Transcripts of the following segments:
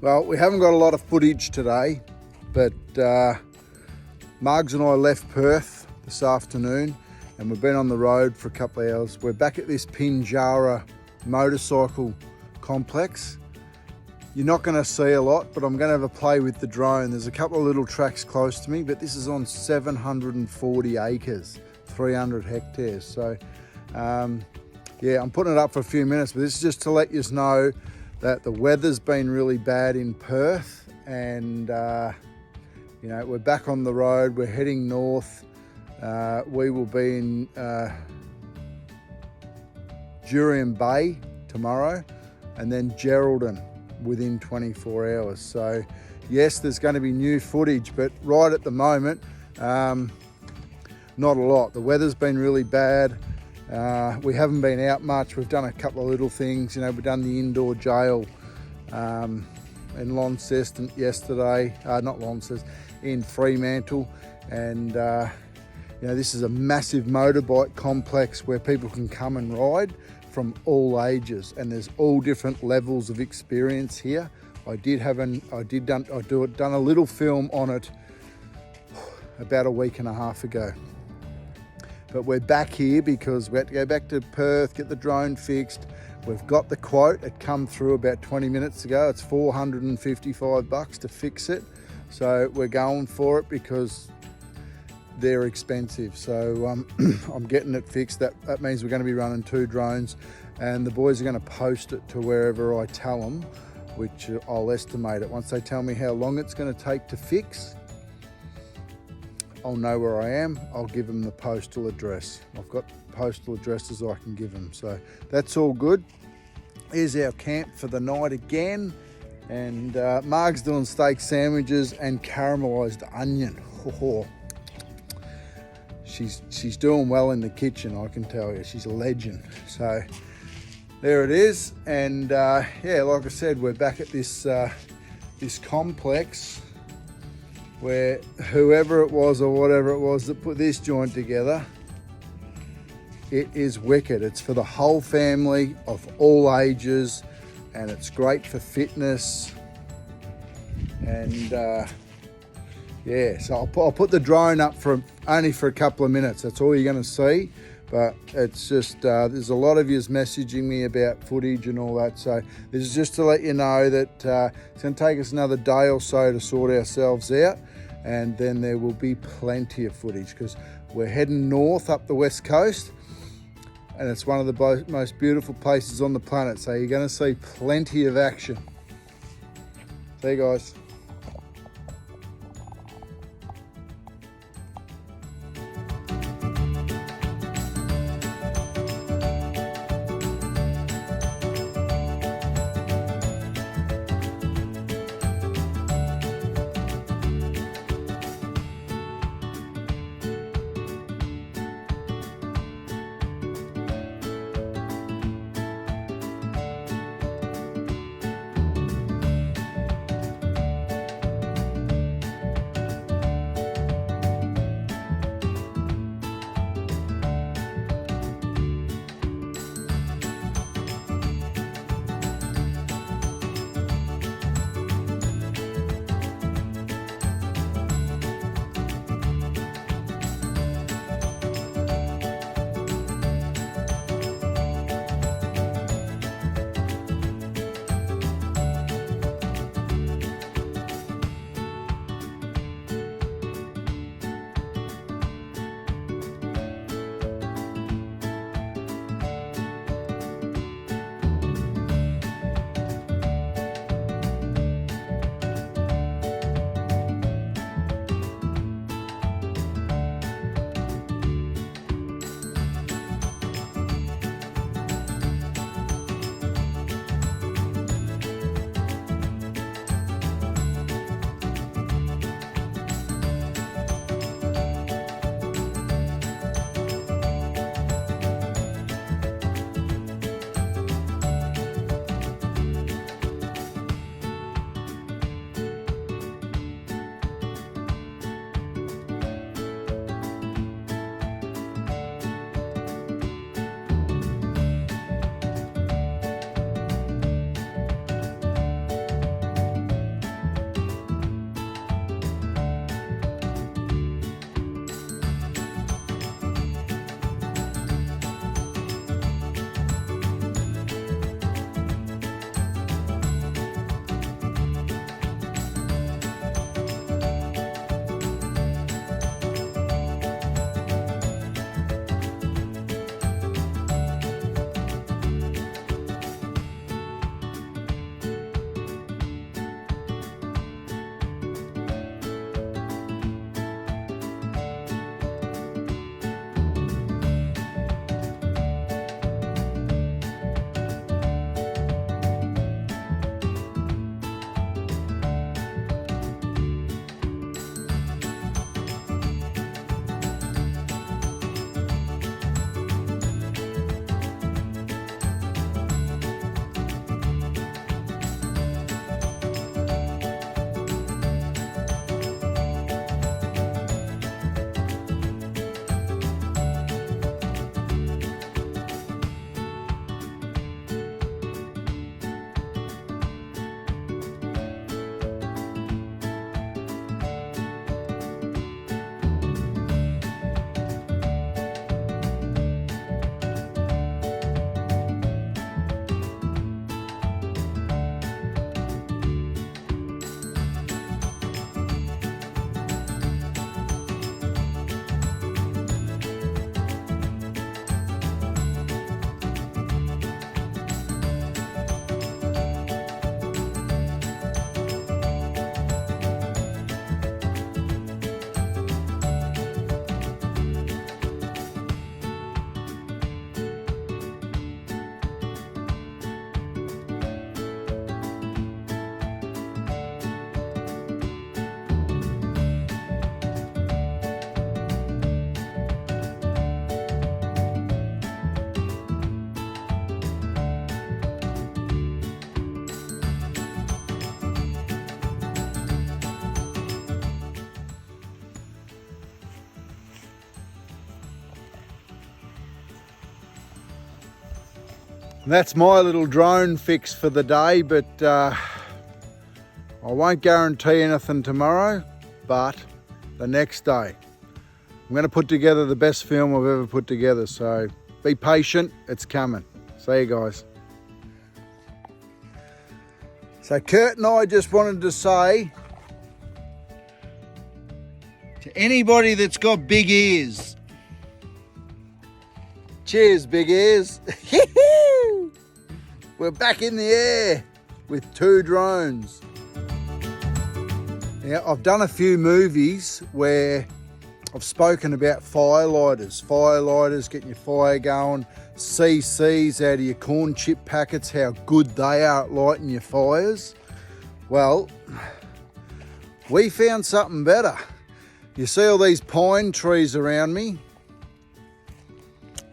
Well, we haven't got a lot of footage today, but Margs and I left Perth this afternoon and we've been on the road for a couple of hours. We're back at this Pinjar Motorcycle complex. You're not going to see a lot, but I'm going to have a play with the drone. There's a couple of little tracks close to me, but this is on 740 acres, 300 hectares. So yeah, I'm putting it up for a few minutes, but this is just to let you know that the weather's been really bad in Perth, and you know, we're back on the road. We're heading north. We will be in Jurien Bay tomorrow, and then Geraldton within 24 hours. So yes, there's going to be new footage, but right at the moment, not a lot. The weather's been really bad. We haven't been out much. We've done a couple of little things. You know, we've done the indoor jail in Launceston yesterday, not Launceston, in Fremantle, and you know, this is a massive motorbike complex where people can come and ride from all ages, and there's all different levels of experience here. I did done a little film on it about a week and a half ago. But we're back here because we had to go back to Perth, get the drone fixed. We've got the quote. It come through about 20 minutes ago. It's $455 to fix it. So we're going for it because they're expensive. So I'm getting it fixed. That means we're going to be running 2 drones, and the boys are going to post it to wherever I tell them, which I'll estimate it. Once they tell me how long it's going to take to fix, I'll know where I am. I'll give them the postal address. I've got postal addresses I can give them. So that's all good. Here's our camp for the night again. And Marg's doing steak sandwiches and caramelised onion. Oh, she's doing well in the kitchen, I can tell you. She's a legend. So there it is. And yeah, like I said, we're back at this complex where whoever it was or whatever it was that put this joint together, it is wicked. It's for the whole family of all ages, and it's great for fitness. And yeah, so I'll put the drone up for only for a couple of minutes. That's all you're going to see. But it's just, there's a lot of yous messaging me about footage and all that. So this is just to let you know that it's going to take us another day or so to sort ourselves out. And then there will be plenty of footage because we're heading north up the west coast. And it's one of the most beautiful places on the planet. So you're going to see plenty of action. See you guys. And that's my little drone fix for the day, but I won't guarantee anything tomorrow, but the next day. I'm going to put together the best film I've ever put together, so be patient, it's coming. See you guys. So Kurt and I just wanted to say to anybody that's got big ears, cheers, big ears. We're back in the air with 2 drones. Now, I've done a few movies where I've spoken about firelighters, getting your fire going, CCs out of your corn chip packets, how good they are at lighting your fires. Well, we found something better. You see all these pine trees around me?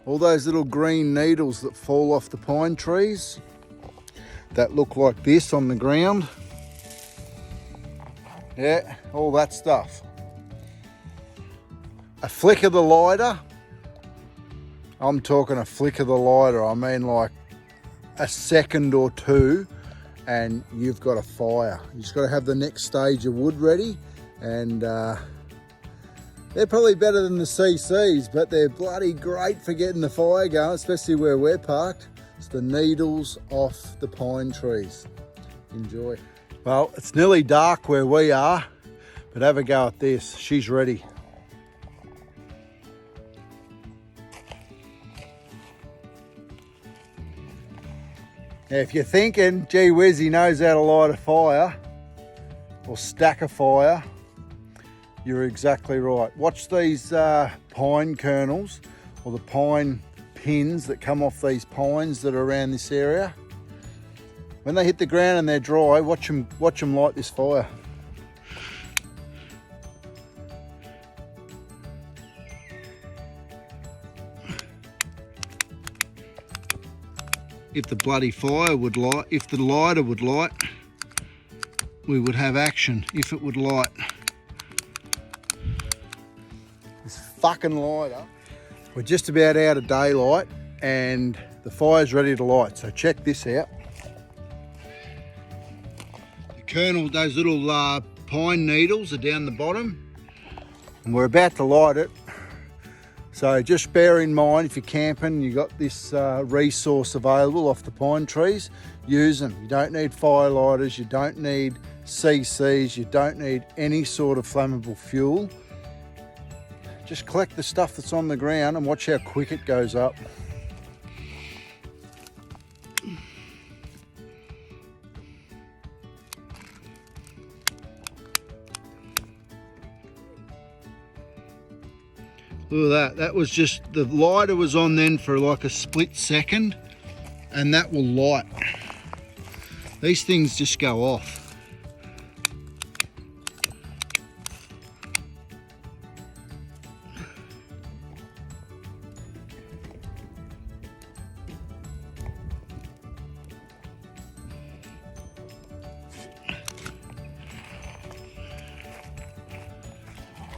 All those little green needles that fall off the pine trees that look like this on the ground. Yeah, all that stuff. A flick of the lighter, I'm talking a flick of the lighter, I mean like a second or 2 and you've got a fire. You just got to have the next stage of wood ready, and they're probably better than the CCs, but they're bloody great for getting the fire going, especially where we're parked. It's the needles off the pine trees. Enjoy. Well, it's nearly dark where we are, but have a go at this. She's ready. Now, if you're thinking, gee whiz, he knows how to light a fire or stack a fire, you're exactly right. Watch these pine kernels or the pine pins that come off these pines that are around this area. When they hit the ground and they're dry, watch them light this fire. If the bloody fire would light, if the lighter would light, we would have action. If it would light. This fucking lighter. We're just about out of daylight and the fire's ready to light. So check this out. The kernel, those little pine needles are down the bottom and we're about to light it. So just bear in mind, if you're camping, you've got this resource available off the pine trees, use them. You don't need firelighters, you don't need CCs, you don't need any sort of flammable fuel. Just collect the stuff that's on the ground and watch how quick it goes up. Look at that, that was just, the lighter was on then for like a split second and that will light. These things just go off.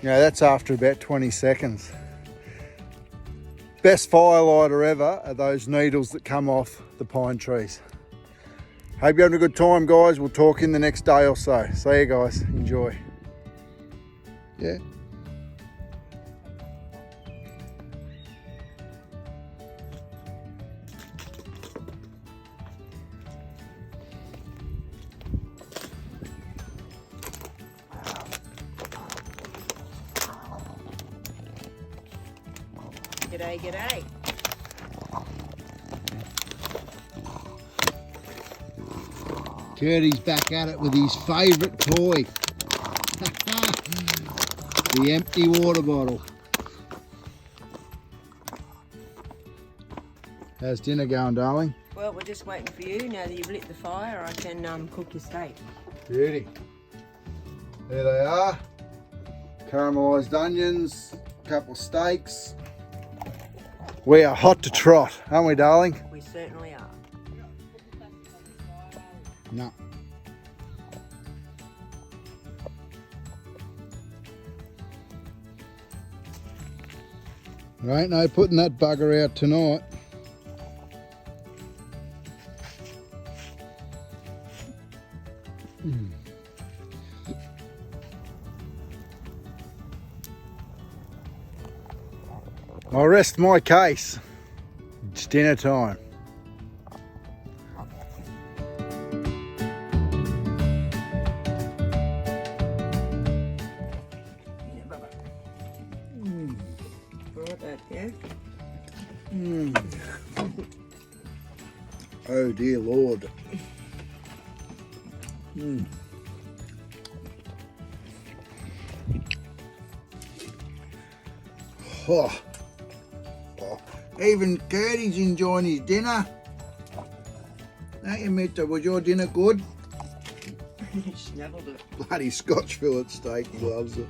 Yeah, that's after about 20 seconds. Best firelighter ever are those needles that come off the pine trees. Hope you're having a good time, guys. We'll talk in the next day or so. See you guys. Enjoy. Yeah. G'day, g'day. Curdy's back at it with his favourite toy. The empty water bottle. How's dinner going, darling? Well, we're just waiting for you. Now that you've lit the fire, I can cook your steak. Beauty. There they are. Caramelised onions, a couple of steaks. We are hot to trot, aren't we, darling? We certainly are. No. There ain't no putting that bugger out tonight. I rest my case. It's dinner time. Right there, yeah. Oh dear Lord. Oh. Oh. Even Curdy's enjoying his dinner. Hey, Mister, was your dinner good? Snuggled it. Bloody Scotch fillet steak, he loves it.